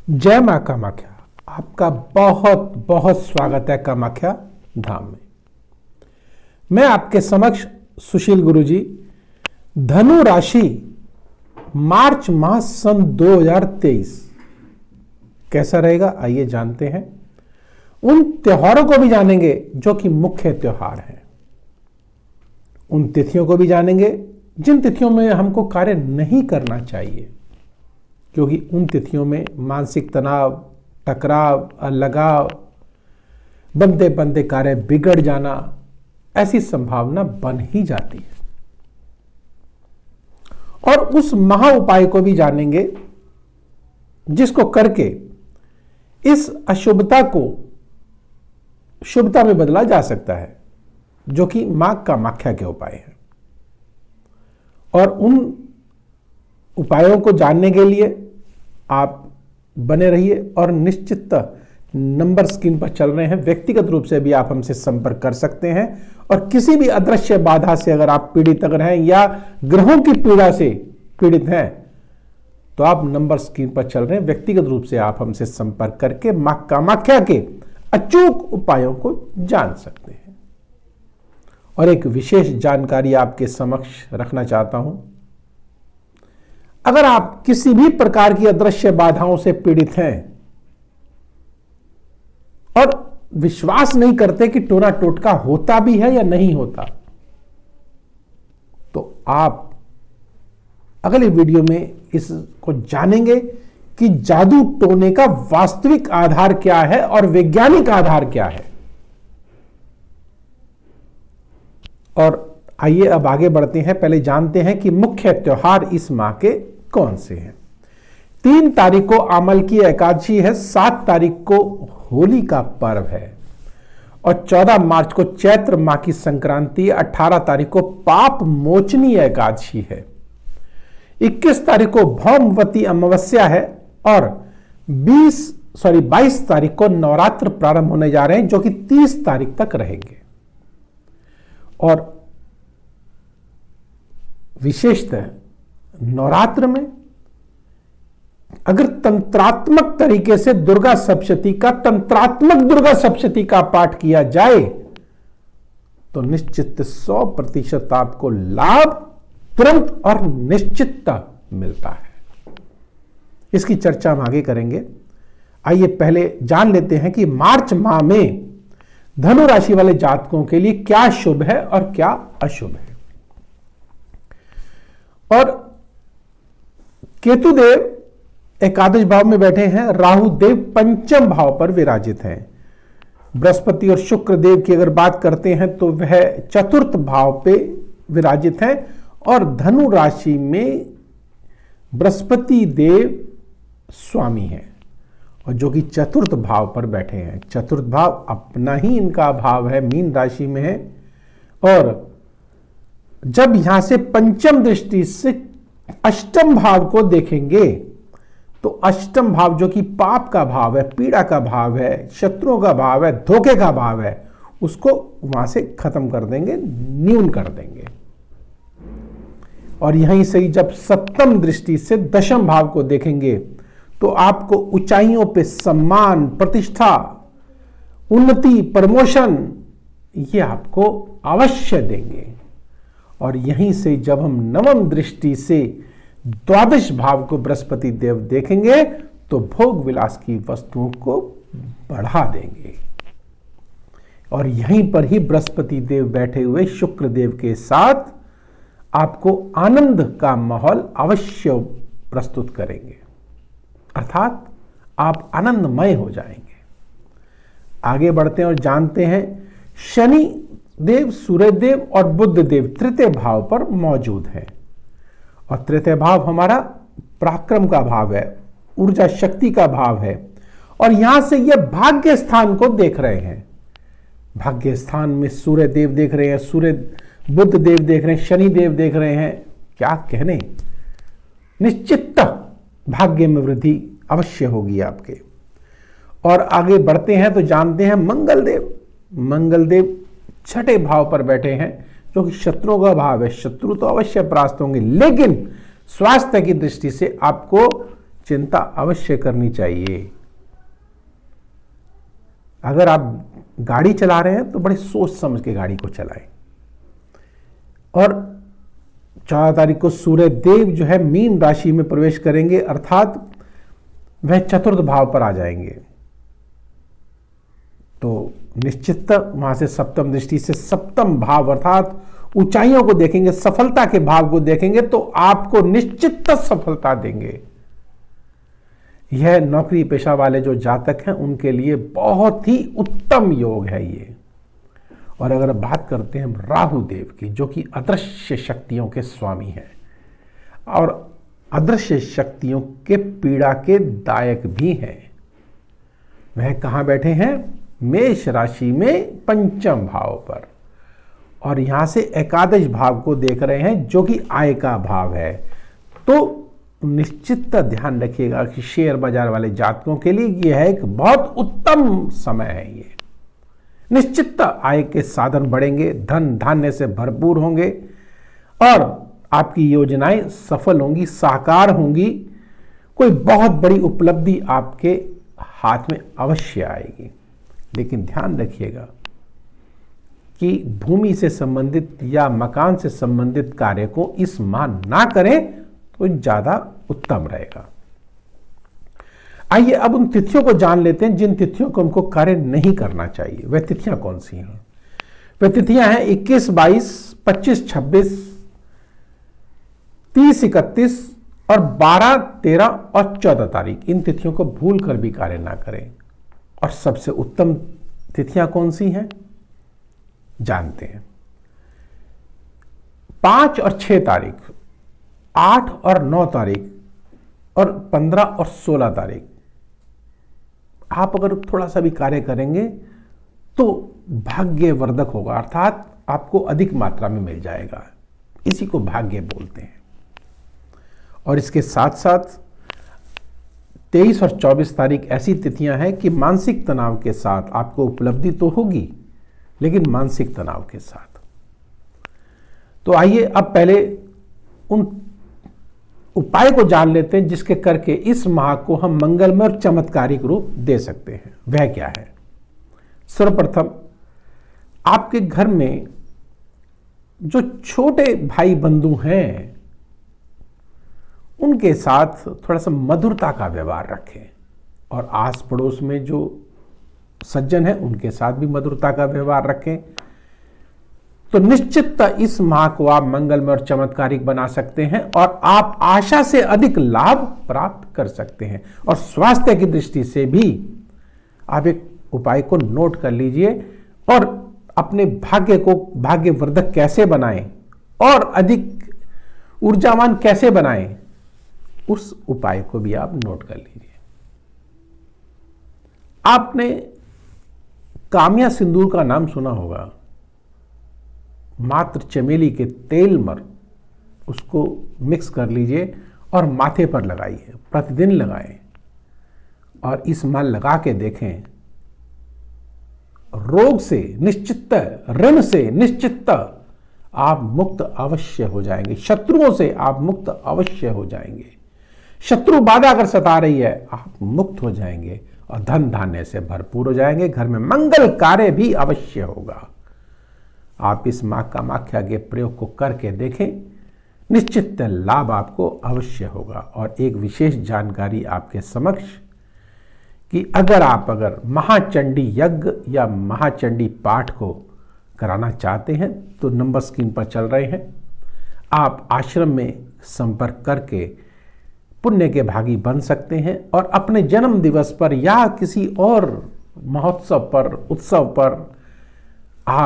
जय मां कामाख्या। आपका बहुत बहुत स्वागत है कामाख्या धाम में। मैं आपके समक्ष सुशील गुरुजी धनु राशि मार्च माह सन 2023 कैसा रहेगा, आइए जानते हैं। उन त्योहारों को भी जानेंगे जो कि मुख्य त्योहार हैं। उन तिथियों को भी जानेंगे जिन तिथियों में हमको कार्य नहीं करना चाहिए, क्योंकि उन तिथियों में मानसिक तनाव, टकराव, अलगाव, बनते बनते कार्य बिगड़ जाना, ऐसी संभावना बन ही जाती है। और उस महा उपाय को भी जानेंगे जिसको करके इस अशुभता को शुभता में बदला जा सकता है, जो कि मां कामाख्या के उपाय हैं। और उन उपायों को जानने के लिए आप बने रहिए और निश्चित नंबर स्क्रीन पर चल रहे हैं। व्यक्तिगत रूप से भी आप हमसे संपर्क कर सकते हैं। और किसी भी अदृश्य बाधा से अगर आप पीड़ित अगर हैं या ग्रहों की पीड़ा से पीड़ित हैं, तो आप नंबर स्क्रीन पर चल रहे हैं। व्यक्तिगत रूप से आप हमसे संपर्क करके मां कामाख्या के अचूक उपायों को जान सकते हैं। और एक विशेष जानकारी आपके समक्ष रखना चाहता हूं। अगर आप किसी भी प्रकार की अदृश्य बाधाओं से पीड़ित हैं और विश्वास नहीं करते कि टोना टोटका होता भी है या नहीं होता, तो आप अगले वीडियो में इसको जानेंगे कि जादू टोने का वास्तविक आधार क्या है और वैज्ञानिक आधार क्या है। और आइए अब आगे बढ़ते हैं। पहले जानते हैं कि मुख्य त्योहार इस माह के कौन से हैं। 3 तारीख को आमल की एकादशी है, 7 तारीख को होली का पर्व है और 14 मार्च को चैत्र माह की संक्रांति, 18 तारीख को पाप मोचनी एकादशी है, 21 तारीख को भौमवती अमावस्या है और 22 तारीख को नवरात्र प्रारंभ होने जा रहे हैं, जो कि 30 तारीख तक रहेंगे। और विशेषतः नवरात्र में अगर तंत्रात्मक तरीके से तंत्रात्मक दुर्गा सप्तशती का पाठ किया जाए तो निश्चित 100% आपको लाभ तुरंत और निश्चित मिलता है। इसकी चर्चा हम आगे करेंगे। आइए पहले जान लेते हैं कि मार्च माह में धनु राशि वाले जातकों के लिए क्या शुभ है और क्या अशुभ है। और केतुदेव एकादश भाव में बैठे हैं, राहु देव पंचम भाव पर विराजित हैं। बृहस्पति और शुक्र देव की अगर बात करते हैं तो वह चतुर्थ भाव पे विराजित हैं और धनु राशि में बृहस्पति देव स्वामी हैं और जो कि चतुर्थ भाव पर बैठे हैं। चतुर्थ भाव अपना ही इनका भाव है, मीन राशि में है। और जब यहां से पंचम दृष्टि से अष्टम भाव को देखेंगे तो अष्टम भाव जो कि पाप का भाव है, पीड़ा का भाव है, शत्रुओं का भाव है, धोखे का भाव है, उसको वहां से खत्म कर देंगे, न्यून कर देंगे। और यहीं से ही जब सप्तम दृष्टि से दशम भाव को देखेंगे तो आपको ऊंचाइयों पे सम्मान, प्रतिष्ठा, उन्नति, प्रमोशन ये आपको अवश्य देंगे। और यहीं से जब हम नवम दृष्टि से द्वादश भाव को बृहस्पति देव देखेंगे तो भोग विलास की वस्तुओं को बढ़ा देंगे। और यहीं पर ही बृहस्पति देव बैठे हुए शुक्र देव के साथ आपको आनंद का माहौल अवश्य प्रस्तुत करेंगे, अर्थात आप आनंदमय हो जाएंगे। आगे बढ़ते हैं और जानते हैं शनि देव, सूर्य देव और बुध देव तृतीय भाव पर मौजूद है। और तृतीय भाव हमारा पराक्रम का भाव है, ऊर्जा शक्ति का भाव है। और यहां से यह भाग्य स्थान को देख रहे हैं। भाग्य स्थान में सूर्य देव देख रहे हैं, बुध देव देख रहे हैं, शनि देव देख रहे हैं। क्या कहने, निश्चित भाग्य में वृद्धि अवश्य होगी आपके। और आगे बढ़ते हैं तो जानते हैं मंगल देव छठे भाव पर बैठे हैं, जो कि शत्रुओं का भाव है। शत्रु तो अवश्य परास्त होंगे, लेकिन स्वास्थ्य की दृष्टि से आपको चिंता अवश्य करनी चाहिए। अगर आप गाड़ी चला रहे हैं तो बड़े सोच समझ के गाड़ी को चलाएं। और 14 तारीख को सूर्य देव जो है मीन राशि में प्रवेश करेंगे, अर्थात वह चतुर्थ भाव पर आ जाएंगे। तो निश्चित वहां से सप्तम दृष्टि से सप्तम भाव अर्थात ऊंचाइयों को देखेंगे, सफलता के भाव को देखेंगे, तो आपको निश्चित सफलता देंगे। यह नौकरी पेशा वाले जो जातक हैं उनके लिए बहुत ही उत्तम योग है ये। और अगर बात करते हैं राहु देव की, जो कि अदृश्य शक्तियों के स्वामी हैं और अदृश्य शक्तियों के पीड़ा के दायक भी हैं, वह कहां बैठे हैं? मेष राशि में पंचम भाव पर, और यहां से एकादश भाव को देख रहे हैं जो कि आय का भाव है। तो निश्चित ध्यान रखिएगा कि शेयर बाजार वाले जातकों के लिए यह एक बहुत उत्तम समय है। ये निश्चित आय के साधन बढ़ेंगे, धन धान्य से भरपूर होंगे और आपकी योजनाएं सफल होंगी, साकार होंगी। कोई बहुत बड़ी उपलब्धि आपके हाथ में अवश्य आएगी। लेकिन ध्यान रखिएगा कि भूमि से संबंधित या मकान से संबंधित कार्य को इस माह ना करें तो ज्यादा उत्तम रहेगा। आइए अब उन तिथियों को जान लेते हैं जिन तिथियों को हमको कार्य नहीं करना चाहिए। वह तिथियां कौन सी हैं? वह तिथियां हैं 21, 22, 25, 26, 30, 31 और 12, 13 और 14 तारीख। इन तिथियों को भूल कर भी कार्य ना करें। और सबसे उत्तम तिथियां कौन सी हैं जानते हैं। 5 और 6 तारीख, 8 और 9 तारीख और 15 और 16 तारीख। आप अगर थोड़ा सा भी कार्य करेंगे तो भाग्यवर्धक होगा, अर्थात आपको अधिक मात्रा में मिल जाएगा। इसी को भाग्य बोलते हैं। और इसके साथ साथ 23 और 24 तारीख ऐसी तिथियां हैं कि मानसिक तनाव के साथ आपको उपलब्धि तो होगी, लेकिन मानसिक तनाव के साथ। तो आइए अब पहले उन उपाय को जान लेते हैं जिसके करके इस माह को हम मंगलमय और चमत्कारिक रूप दे सकते हैं। वह क्या है? सर्वप्रथम आपके घर में जो छोटे भाई बंधु हैं उनके साथ थोड़ा सा मधुरता का व्यवहार रखें, और आस पड़ोस में जो सज्जन हैं उनके साथ भी मधुरता का व्यवहार रखें। तो निश्चित इस माह को आप मंगलमय और चमत्कारिक बना सकते हैं और आप आशा से अधिक लाभ प्राप्त कर सकते हैं। और स्वास्थ्य की दृष्टि से भी आप एक उपाय को नोट कर लीजिए और अपने भाग्य को भाग्यवर्धक कैसे बनाएं और अधिक ऊर्जावान कैसे बनाएं, उस उपाय को भी आप नोट कर लीजिए। आपने कामिया सिंदूर का नाम सुना होगा। मात्र चमेली के तेल में उसको मिक्स कर लीजिए और माथे पर लगाइए, प्रतिदिन लगाएं और इस माल लगा के देखें। रोग से निश्चित, ऋण से निश्चित आप मुक्त अवश्य हो जाएंगे। शत्रुओं से आप मुक्त अवश्य हो जाएंगे। शत्रु बाधा अगर सता रही है आप मुक्त हो जाएंगे और धन धान्य से भरपूर हो जाएंगे। घर में मंगल कार्य भी अवश्य होगा। आप इस मां कामाख्या के प्रयोग को करके देखें, निश्चित लाभ आपको अवश्य होगा। और एक विशेष जानकारी आपके समक्ष कि अगर महाचंडी यज्ञ या महाचंडी पाठ को कराना चाहते हैं तो नंबर स्क्रीन पर चल रहे हैं। आप आश्रम में संपर्क करके पुण्य के भागी बन सकते हैं और अपने जन्म दिवस पर या किसी और महोत्सव पर, उत्सव पर आप